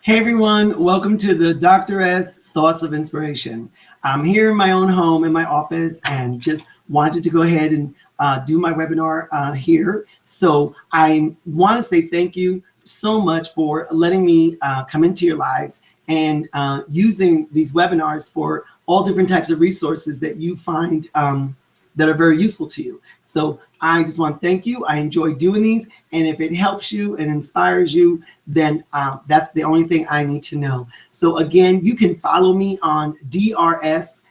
Hey everyone, welcome to the Dr. S Thoughts of Inspiration. I'm here in my own home in my office and just wanted to go ahead and do my webinar here. So I want to say thank you so much for letting me come into your lives and using these webinars for all different types of resources that you find that are very useful to you. So I just want to thank you. I enjoy doing these. And if it helps you and inspires you, then that's the only thing I need to know. So again, you can follow me on drslvnv.com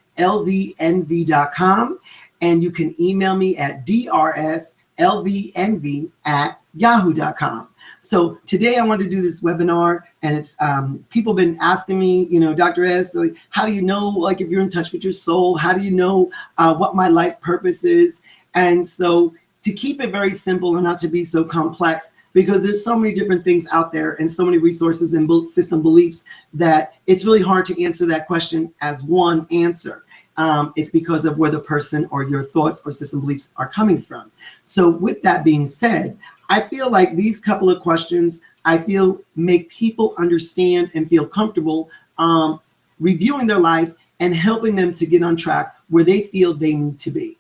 and you can email me at drslvnv@yahoo.com. So today I want to do this webinar, and it's people been asking me, Dr. S, like, how do you know, like, if you're in touch with your soul? How do you know what my life purpose is? And so to keep it very simple and not to be so complex, because there's so many different things out there and so many resources and system beliefs that it's really hard to answer that question as one answer. It's because of where the person or your thoughts or system beliefs are coming from. So with that being said, I feel like these couple of questions, I feel, make people understand and feel comfortable reviewing their life and helping them to get on track where they feel they need to be.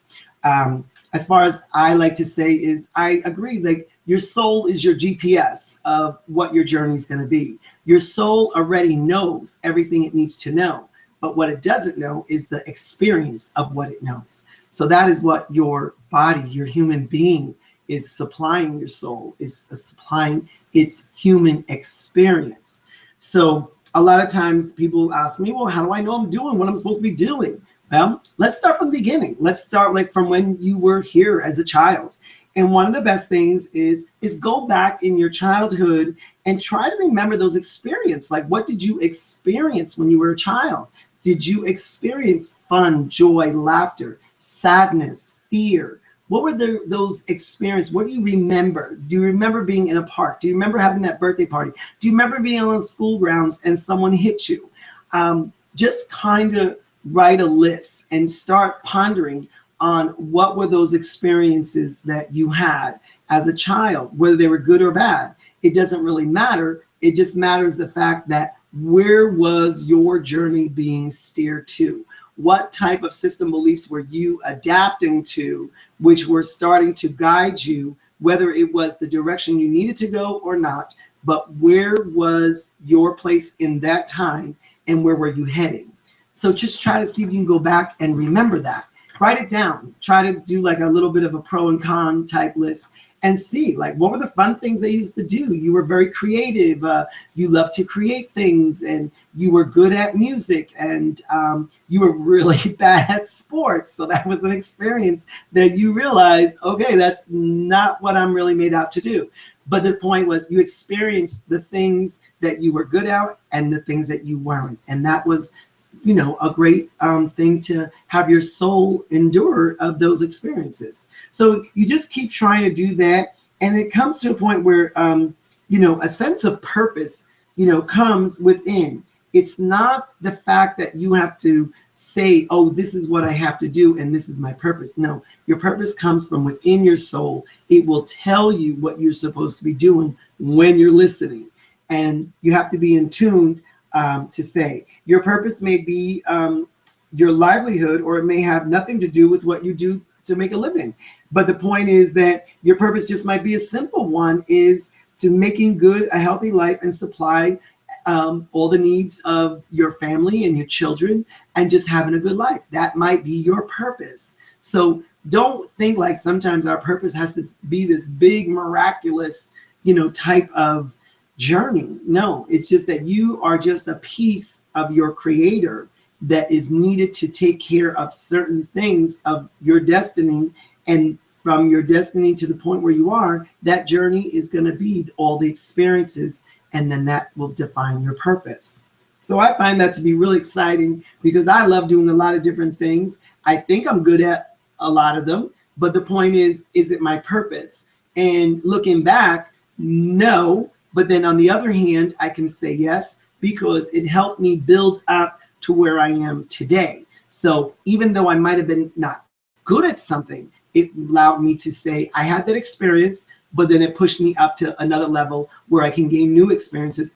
As far as I like to say is, I agree, like, your soul is your GPS of what your journey is going to be. Your soul already knows everything it needs to know, but what it doesn't know is the experience of what it knows. So that is what your body, your human being, is supplying your soul, is supplying its human experience. So a lot of times people ask me, well, how do I know I'm doing what I'm supposed to be doing? Well, let's start from the beginning. Let's start like from when you were here as a child. And one of the best things is go back in your childhood and try to remember those experiences. Like, what did you experience when you were a child? Did you experience fun, joy, laughter, sadness, fear? What were those experiences? What do you remember? Do you remember being in a park? Do you remember having that birthday party? Do you remember being on the school grounds and someone hit you? Just kind of write a list and start pondering on what were those experiences that you had as a child, whether they were good or bad. It doesn't really matter. It just matters the fact that where was your journey being steered to? What type of system beliefs were you adapting to, which were starting to guide you, whether it was the direction you needed to go or not, but where was your place in that time and where were you heading? So just try to see if you can go back and remember that. Write it down. Try to do like a little bit of a pro and con type list and see, like, what were the fun things they used to do? You were very creative. You loved to create things, and you were good at music, and you were really bad at sports. So that was an experience that you realized, okay, that's not what I'm really made out to do. But the point was, you experienced the things that you were good at and the things that you weren't. And that was, a great thing to have your soul endure of those experiences. So you just keep trying to do that. And it comes to a point where, a sense of purpose, comes within. It's not the fact that you have to say, oh, this is what I have to do and this is my purpose. No, your purpose comes from within your soul. It will tell you what you're supposed to be doing when you're listening. And you have to be in tune to say your purpose may be your livelihood, or it may have nothing to do with what you do to make a living. But the point is that your purpose just might be a simple one, is to making good a healthy life and supply all the needs of your family and your children and just having a good life. That might be your purpose. So don't think like sometimes our purpose has to be this big, miraculous, type of journey. No, it's just that you are just a piece of your creator that is needed to take care of certain things of your destiny. And from your destiny to the point where you are, that journey is going to be all the experiences, and then that will define your purpose. So I find that to be really exciting because I love doing a lot of different things. I think I'm good at a lot of them, but the point is it my purpose? And looking back, no. But then on the other hand, I can say yes, because it helped me build up to where I am today. So even though I might have been not good at something, it allowed me to say I had that experience, but then it pushed me up to another level where I can gain new experiences.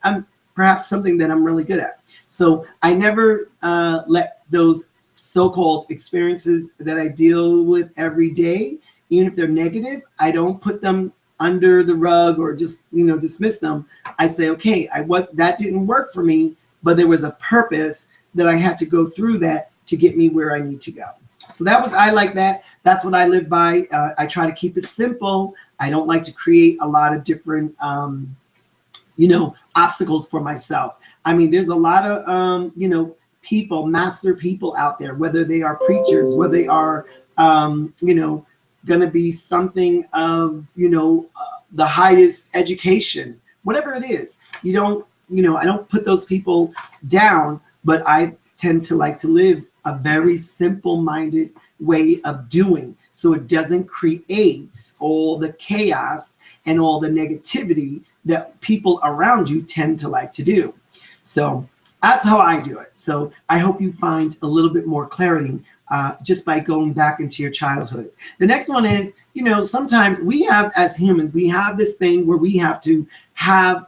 perhaps something that I'm really good at. So I never let those so-called experiences that I deal with every day, even if they're negative, I don't put them under the rug or just, dismiss them. I say, okay, that didn't work for me, but there was a purpose that I had to go through that to get me where I need to go. So I like that. That's what I live by. I try to keep it simple. I don't like to create a lot of different, obstacles for myself. I mean, there's a lot of, master people out there, whether they are preachers, whether they are, going to be something of, the highest education, whatever it is. I don't put those people down, but I tend to like to live a very simple-minded way of doing, so it doesn't create all the chaos and all the negativity that people around you tend to like to do. So that's how I do it. So I hope you find a little bit more clarity just by going back into your childhood. The next one is, sometimes we have, as humans, we have this thing where we have to have,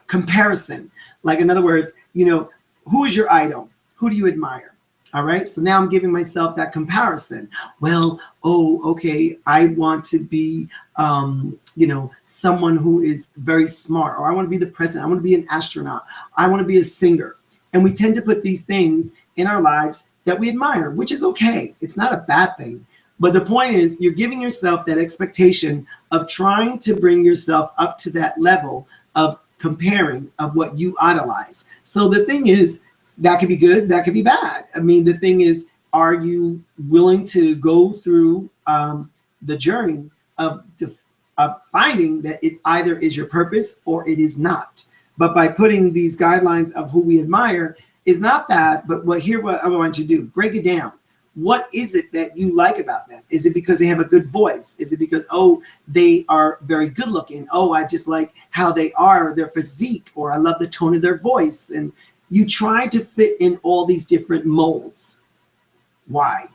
comparison. Like, in other words, who is your idol? Who do you admire? All right. So now I'm giving myself that comparison. Well, okay, I want to be, someone who is very smart, or I want to be the president. I want to be an astronaut. I want to be a singer. And we tend to put these things in our lives that we admire, which is okay. It's not a bad thing. But the point is, you're giving yourself that expectation of trying to bring yourself up to that level of comparing of what you idolize. So the thing is, that could be good, that could be bad. I mean, the thing is, are you willing to go through the journey of finding that it either is your purpose or it is not? But by putting these guidelines of who we admire is not bad, but what I want you to do, break it down. What is it that you like about them? Is it because they have a good voice? Is it because, they are very good looking? I just like how they are, their physique, or I love the tone of their voice. And you try to fit in all these different molds. Why?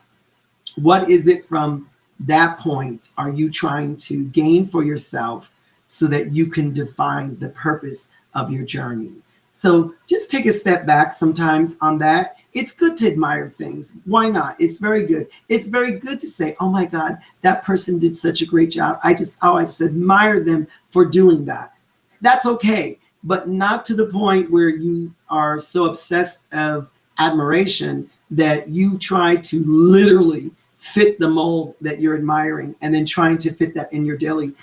What is it from that point are you trying to gain for yourself so that you can define the purpose of your journey? So just take a step back sometimes on that. It's good to admire things. Why not? It's very good. It's very good to say, oh my God, that person did such a great job. I just admire them for doing that. That's okay. But not to the point where you are so obsessed of admiration that you try to literally fit the mold that you're admiring and then trying to fit that in your daily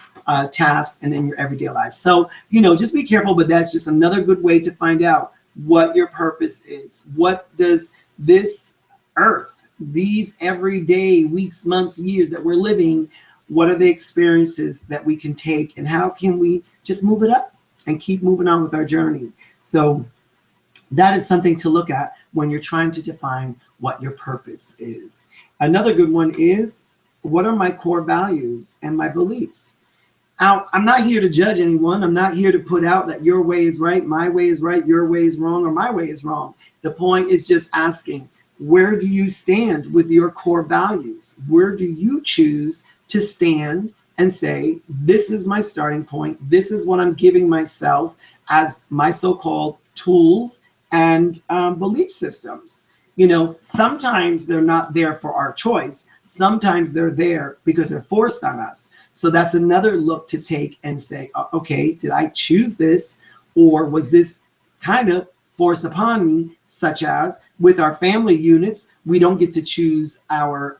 tasks and in your everyday life. So, just be careful, but that's just another good way to find out what your purpose is. What does this earth, these everyday weeks, months, years that we're living, what are the experiences that we can take, and how can we just move it up and keep moving on with our journey? So that is something to look at when you're trying to define what your purpose is. Another good one is, what are my core values and my beliefs? Now, I'm not here to judge anyone. I'm not here to put out that your way is right, my way is right, your way is wrong, or my way is wrong. The point is just asking, where do you stand with your core values? Where do you choose to stand and say, this is my starting point. This is what I'm giving myself as my so-called tools and belief systems. Sometimes they're not there for our choice. Sometimes they're there because they're forced on us. So that's another look to take and say, okay, did I choose this, or was this kind of forced upon me? Such as with our family units, we don't get to choose our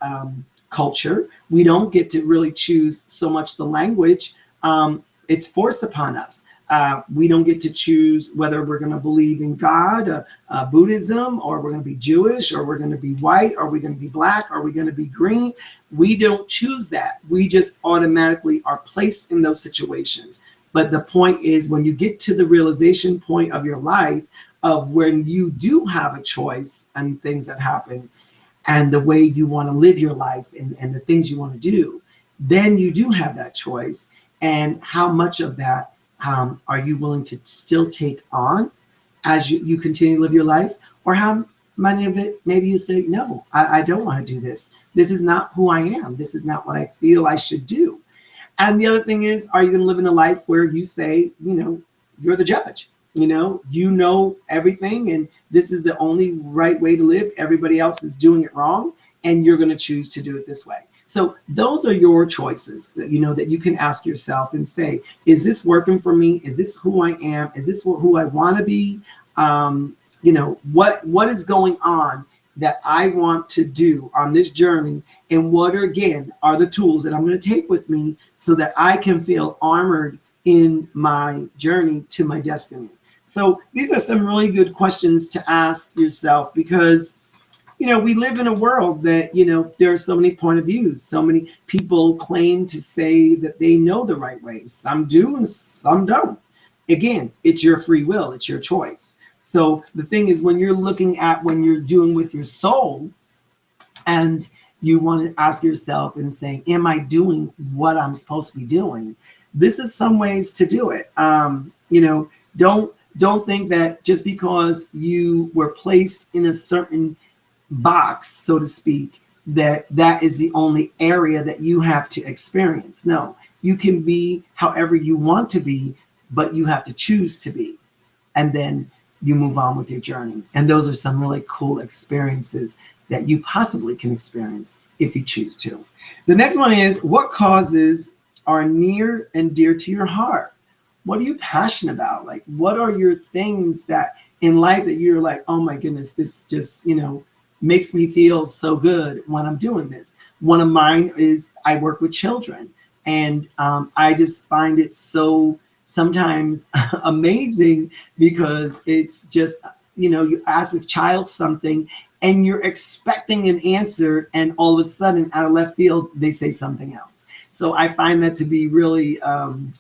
culture. We don't get to really choose so much the language. It's forced upon us. We don't get to choose whether we're going to believe in God, Buddhism, or we're going to be Jewish, or we're going to be white, or we're going to be black, or we're going to be green. We don't choose that. We just automatically are placed in those situations. But the point is, when you get to the realization point of your life of when you do have a choice and things that happen and the way you want to live your life and the things you want to do, then you do have that choice. And how much of that are you willing to still take on as you continue to live your life? Or how many of it, maybe you say, no, I don't want to do this. This is not who I am. This is not what I feel I should do. And the other thing is, are you going to live in a life where you say, you're the judge? You know everything, and this is the only right way to live. Everybody else is doing it wrong, and you're going to choose to do it this way. So those are your choices that that you can ask yourself and say, is this working for me? Is this who I am? Is this who I want to be? What is going on that I want to do on this journey, and what are the tools that I'm going to take with me so that I can feel armored in my journey to my destiny. So these are some really good questions to ask yourself, because we live in a world that there are so many point of views. So many people claim to say that they know the right way. Some do and some don't. Again, it's your free will, it's your choice. So the thing is, when you're doing with your soul, and you want to ask yourself and say, am I doing what I'm supposed to be doing? This is some ways to do it. Don't think that just because you were placed in a certain box, so to speak, that is the only area that you have to experience. No, you can be however you want to be, but you have to choose to be. And then you move on with your journey. And those are some really cool experiences that you possibly can experience if you choose to. The next one is, what causes are near and dear to your heart? What are you passionate about? Like, what are your things that in life that you're like, oh my goodness, this just, makes me feel so good when I'm doing this. One of mine is I work with children, and I just find it so sometimes amazing, because it's just, you ask a child something and you're expecting an answer, and all of a sudden out of left field, they say something else. So I find that to be really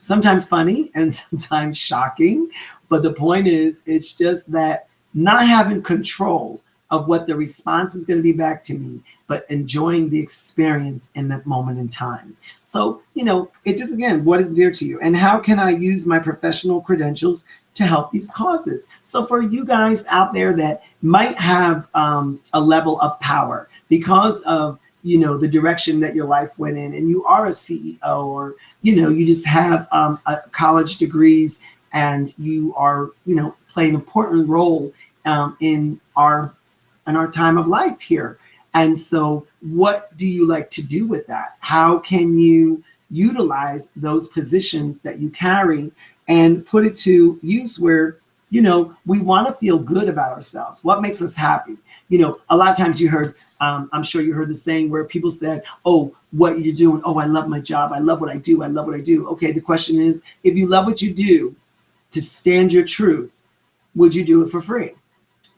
sometimes funny and sometimes shocking. But the point is, it's just that not having control of what the response is going to be back to me, but enjoying the experience in that moment in time. So, it just, again, what is dear to you, and how can I use my professional credentials to help these causes? So for you guys out there that might have a level of power because of the direction that your life went in, and you are a CEO, or you just have a college degrees, and you are play an important role in our time of life here. And so what do you like to do with that? How can you utilize those positions that you carry and put it to use where we want to feel good about ourselves? What makes us happy? A lot of times you heard, I'm sure you heard the saying where people said, oh, what you're doing, oh, I love my job, I love what I do, I love what I do. Okay, the question is, if you love what you do to stand your truth, would you do it for free?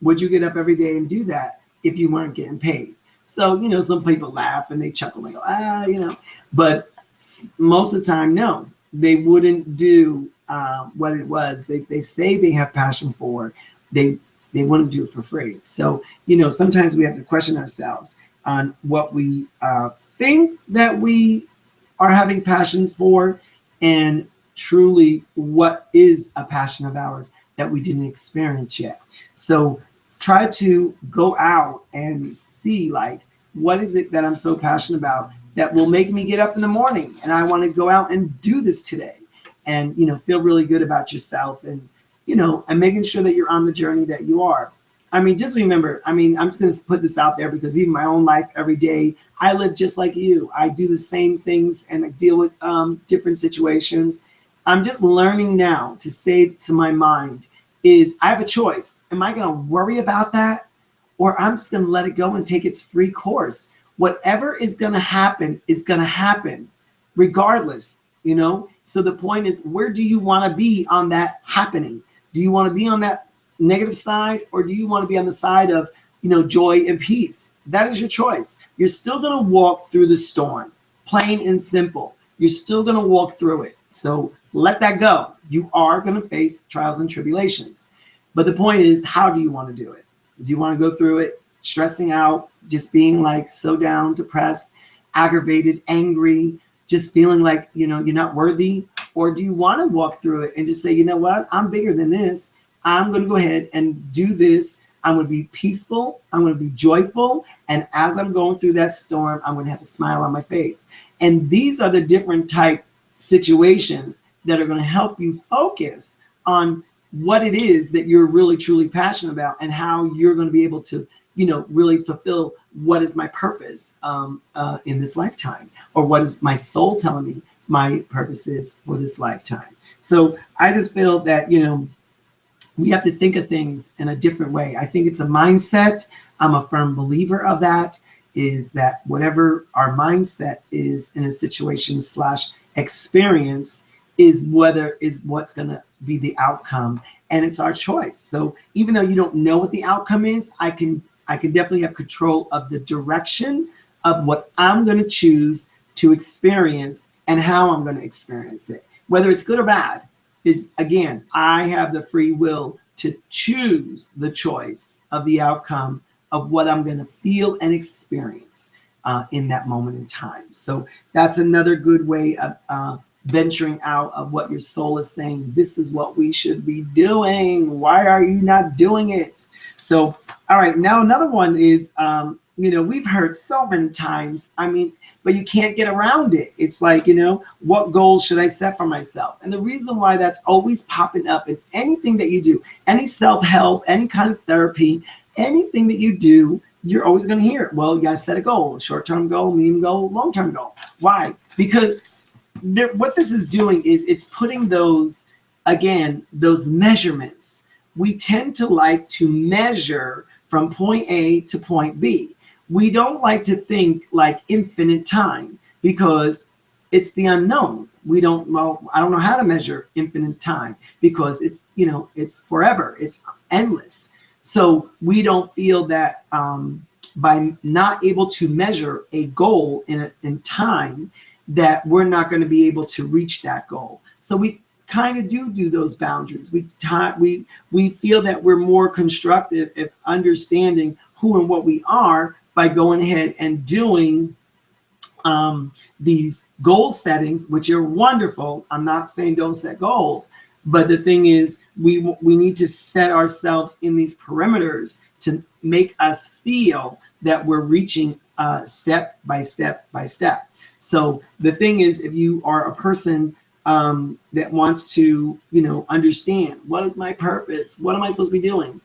Would you get up every day and do that if you weren't getting paid? So, some people laugh and they chuckle and they go, but most of the time, no, they wouldn't do what it was. They say they have passion for, they wouldn't do it for free. So, sometimes we have to question ourselves on what we think that we are having passions for, and truly what is a passion of ours that we didn't experience yet. So try to go out and see, like, what is it that I'm so passionate about that will make me get up in the morning and I want to go out and do this today, and feel really good about yourself, and and making sure that you're on the journey that you are. I mean, just remember, I'm just going to put this out there, because even my own life every day, I live just like you. I do the same things and I deal with different situations. I'm just learning now to say to my mind is, I have a choice. Am I going to worry about that, or I'm just going to let it go and take its free course? Whatever is going to happen is going to happen regardless, So the point is, where do you want to be on that happening? Do you want to be on that negative side, or do you want to be on the side of, joy and peace? That is your choice. You're still going to walk through the storm, plain and simple. You're still going to walk through it. So let that go. You are going to face trials and tribulations. But the point is, how do you want to do it? Do you want to go through it stressing out, just being like so down, depressed, aggravated, angry, just feeling like, you're not worthy? Or do you want to walk through it and just say, you know what, I'm bigger than this. I'm going to go ahead and do this. I'm going to be peaceful. I'm going to be joyful. And as I'm going through that storm, I'm going to have a smile on my face. And these are the different type situations that are going to help you focus on what it is that you're really truly passionate about, and how you're going to be able to, really fulfill what is my purpose in this lifetime, or what is my soul telling me my purpose is for this lifetime. So I just feel that, we have to think of things in a different way. I think it's a mindset. I'm a firm believer of that, is that whatever our mindset is in a situation / experience is what's going to be the outcome, and it's our choice. So even though you don't know what the outcome is, I can definitely have control of the direction of what I'm going to choose to experience and how I'm going to experience it. Whether it's good or bad, is, again, I have the free will to choose the choice of the outcome of what I'm going to feel and experience in that moment in time. So that's another good way of venturing out of what your soul is saying. This is what we should be doing. Why are you not doing it? So, all right, now another one is, we've heard so many times, but you can't get around it. It's like, what goals should I set for myself? And the reason why that's always popping up in anything that you do, any self-help, any kind of therapy, anything that you do, you're always going to hear it. Well, you got to set a goal, a short-term goal, medium goal, long-term goal. Why? Because what this is doing is it's putting those measurements. We tend to like to measure from point A to point B. We don't like to think like infinite time, because it's the unknown. I don't know how to measure infinite time, because it's forever, it's endless. So we don't feel that by not able to measure a goal in time, that we're not going to be able to reach that goal. So we kind of do those boundaries. We feel that we're more constructive at understanding who and what we are by going ahead and doing these goal settings, which are wonderful. I'm not saying don't set goals, but the thing is, we need to set ourselves in these perimeters to make us feel that we're reaching step by step by step. So the thing is, if you are a person that wants to, understand what is my purpose, what am I supposed to be doing?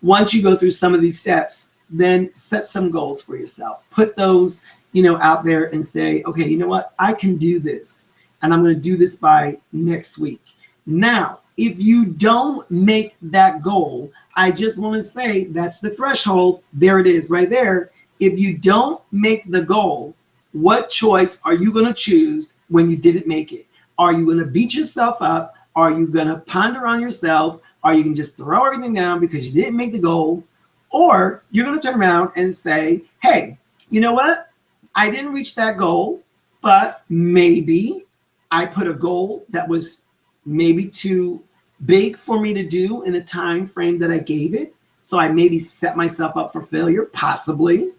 Once you go through some of these steps, then set some goals for yourself. Put those, out there and say, okay, you know what? I can do this, and I'm going to do this by next week. Now, if you don't make that goal, I just want to say that's the threshold. There it is right there. If you don't make the goal, what choice are you going to choose when you didn't make it? Are you going to beat yourself up? Are you going to ponder on yourself? Are you going to just throw everything down because you didn't make the goal? Or you're going to turn around and say, hey, you know what? I didn't reach that goal, but maybe I put a goal that was maybe too big for me to do in the time frame that I gave it. So I maybe set myself up for failure, possibly.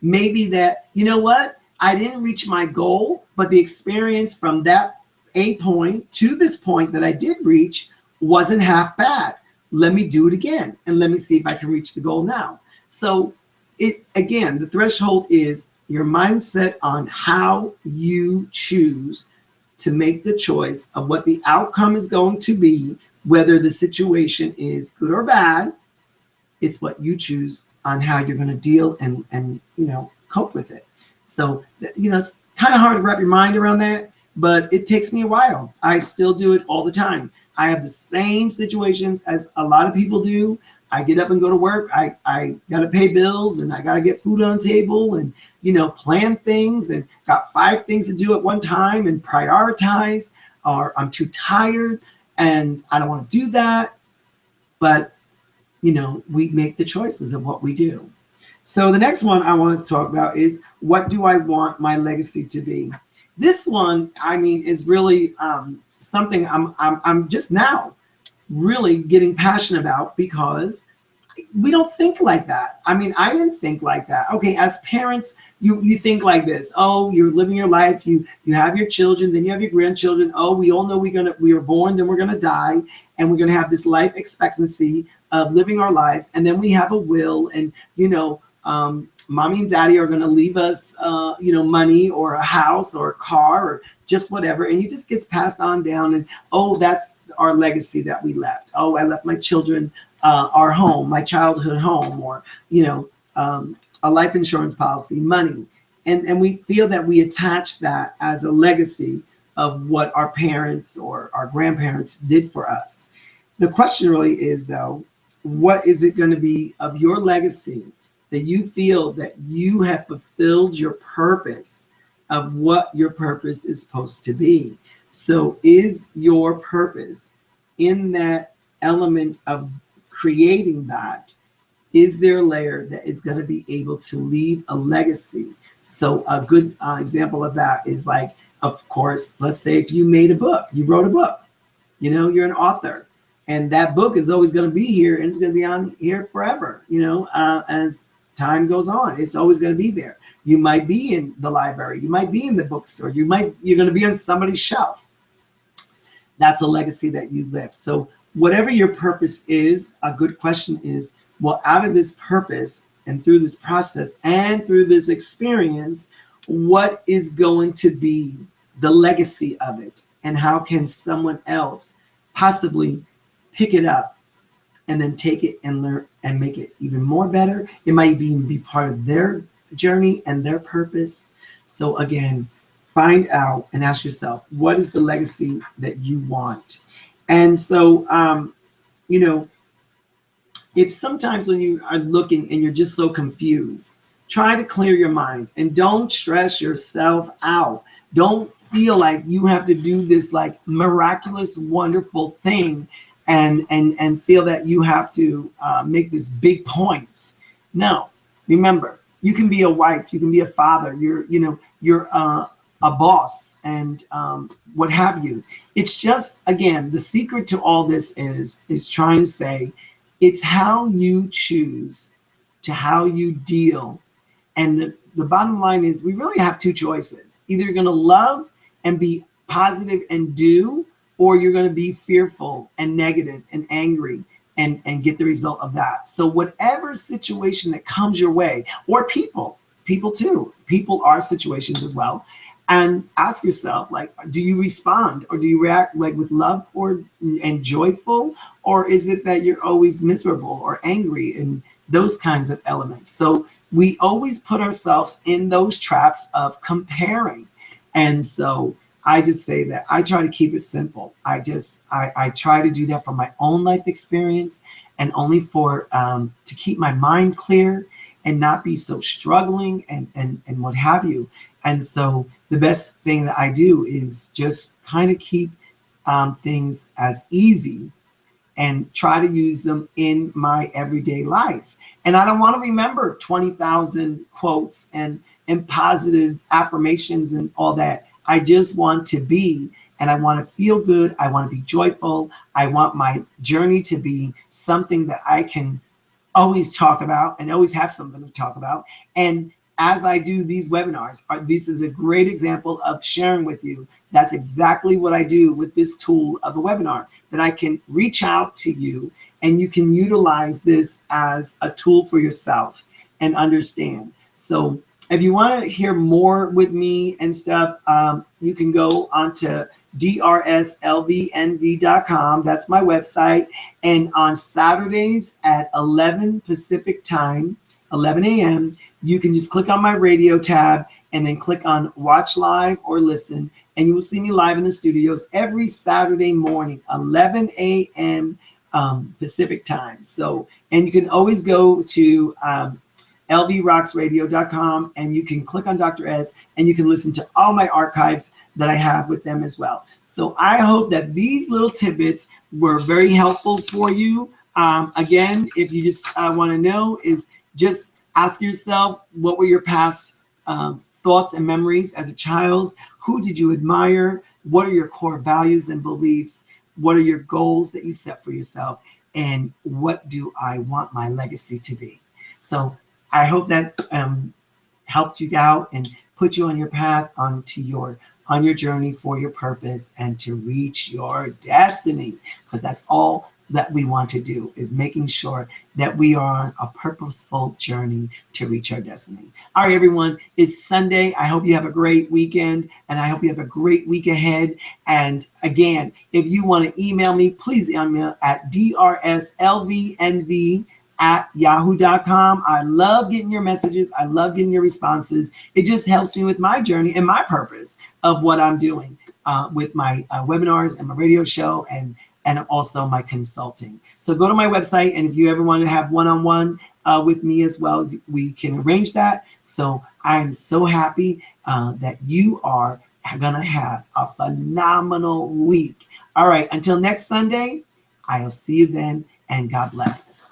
Maybe that, you know what, I didn't reach my goal, but the experience from that A point to this point that I did reach wasn't half bad. Let me do it again, and let me see if I can reach the goal now. So again, the threshold is your mindset on how you choose to make the choice of what the outcome is going to be, whether the situation is good or bad. It's what you choose on how you're going to deal and cope with it. So it's kind of hard to wrap your mind around that, but it takes me a while. I still do it all the time. I have the same situations as a lot of people do. I get up and go to work. I got to pay bills, and I got to get food on the table, and plan things, and got 5 things to do at one time and prioritize, or I'm too tired and I don't want to do that. But we make the choices of what we do. So the next one I want us to talk about is, what do I want my legacy to be? This one, is really something I'm just now really getting passionate about, because we don't think like that. I didn't think like that. Okay, as parents, you think like this. Oh, you're living your life. You have your children, then you have your grandchildren. Oh, we all know we are born, then we're gonna die, and we're gonna have this life expectancy of living our lives, and then we have a will, and mommy and daddy are going to leave us, money or a house or a car or just whatever. And it just gets passed on down. And, oh, that's our legacy that we left. Oh, I left my children our home, my childhood home, or, a life insurance policy, money. And we feel that we attach that as a legacy of what our parents or our grandparents did for us. The question really is, though, what is it going to be of your legacy that you feel that you have fulfilled your purpose of what your purpose is supposed to be? So is your purpose in that element of creating that? Is there a layer that is going to be able to leave a legacy? So a good example of that is, like, of course, let's say if you made a book, you wrote a book, you're an author, and that book is always going to be here, and it's going to be on here forever, as time goes on. It's always going to be there. You might be in the library, you might be in the bookstore, you're going to be on somebody's shelf. That's a legacy that you left. So whatever your purpose is, a good question is, well, out of this purpose and through this process and through this experience, what is going to be the legacy of it? And how can someone else possibly pick it up and then take it and learn and make it even more better? It might even be part of their journey and their purpose. So again, find out and ask yourself, what is the legacy that you want? And so, if sometimes when you are looking and you're just so confused, try to clear your mind and don't stress yourself out. Don't feel like you have to do this like miraculous, wonderful thing and feel that you have to make this big point. No, remember, you can be a wife, you can be a father, you're a boss, and what have you. It's just, again, the secret to all this is trying to say, it's how you choose to how you deal. And the bottom line is, we really have two choices. Either you're going to love and be positive and do, or you're going to be fearful and negative and angry and get the result of that. So whatever situation that comes your way, or people too, people are situations as well. And ask yourself, like, do you respond or do you react like with love and joyful, or is it that you're always miserable or angry and those kinds of elements? So we always put ourselves in those traps of comparing. And so I just say that I try to keep it simple. I try to do that for my own life experience, and only for to keep my mind clear and not be so struggling and what have you. And so the best thing that I do is just kind of keep things as easy and try to use them in my everyday life. And I don't want to remember 20,000 quotes and positive affirmations and all that. I just want to be, and I want to feel good. I want to be joyful. I want my journey to be something that I can always talk about and always have something to talk about. And as I do these webinars, this is a great example of sharing with you. That's exactly what I do with this tool of a webinar, that I can reach out to you and you can utilize this as a tool for yourself and understand. So if you want to hear more with me and stuff, you can go onto drslvnv.com. That's my website. And on Saturdays at 11 Pacific time, 11 a.m., you can just click on my radio tab and then click on watch live or listen, and you will see me live in the studios every Saturday morning, 11 a.m. Pacific time. So, and you can always go to lvrocksradio.com and you can click on Dr. S and you can listen to all my archives that I have with them as well. So I hope that these little tidbits were very helpful for you. Again, if you just want to know, is just ask yourself, what were your past thoughts and memories as a child? Who did you admire? What are your core values and beliefs? What are your goals that you set for yourself? And what do I want my legacy to be? So I hope that helped you out and put you on your path on your journey for your purpose and to reach your destiny, because that's all that we want to do, is making sure that we are on a purposeful journey to reach our destiny. All right, everyone, it's Sunday. I hope you have a great weekend, and I hope you have a great week ahead. And again, if you want to email me, please email at drslvnv@yahoo.com. I love getting your messages. I love getting your responses. It just helps me with my journey and my purpose of what I'm doing with my webinars and my radio show, and also my consulting. So go to my website, and if you ever want to have one-on-one with me as well, we can arrange that. So I'm so happy that you are gonna have a phenomenal week. All right, until next Sunday, I'll see you then, and God bless.